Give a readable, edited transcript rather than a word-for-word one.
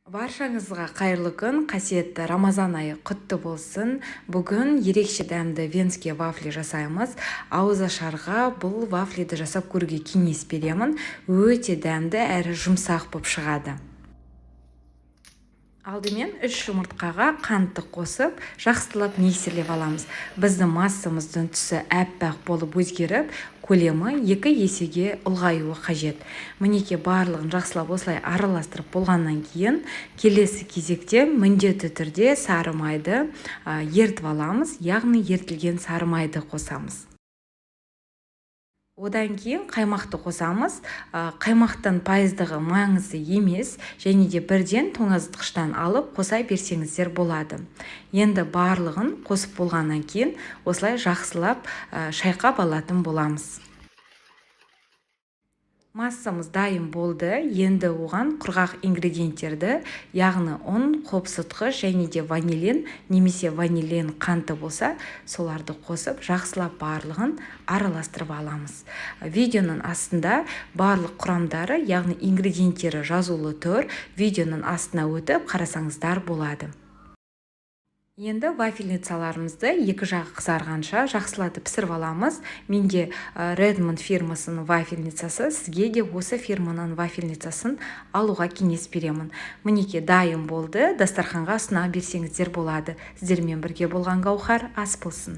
Баршаңызға қайырлы күн, қасиетті Рамазан айы құтты болсын. Бүгін ерекше дәмді венский вафли жасаймыз. Ауызашарға бұл вафлиді жасап көруге кеңес беремін. Өте дәмді әрі жұмсақ болып шығады. Алдымен 3 жұмыртқаға қантты қосып, жақсылап миксерлеп аламыз. Біздің массамыздың түсі әппақ болып өзгеріп, көлемі 2 есеге ұлғаюы қажет. Мінекей барлығын жақсылап осылай араластырып болғаннан кейін, келесі кезекте міндетті түрде сары майды ертіп аламыз, яғни ертілген сары майды қосамыз. Одан кейін қаймақты қосамыз. Қаймақтың пайыздығы маңызды емес, және де бірден тоңазытқыштан алып қоса берсеңіздер болады. Енді барлығын қосып болғаннан кейін осылай жақсылап шайқап алатын боламыз. Массамыз дайын болды. Енді оған құрғақ ингредиенттерді, яғни ұн, қопсытқыш және де ванилин немесе ванилин қанты болса, соларды қосып, жақсылап барлығын араластырып аламыз. Видеоның астында барлық құрамдары, яғни ингредиенттері жазулы тұр. Видеоның астына өтіп қарасаңыздар болады. Енді вафельницаларымызды екі жағы қызарғанша жақсылатып пісіріп аламыз. Менде Redmond фирмасының вафельницасы, сізге де осы фирманың вафельницасын алуға кеңес беремін. Мінекей дайын болды, дастарханға ұсына берсеңіздер болады. Сіздермен бірге болған Гаухар ас болсын.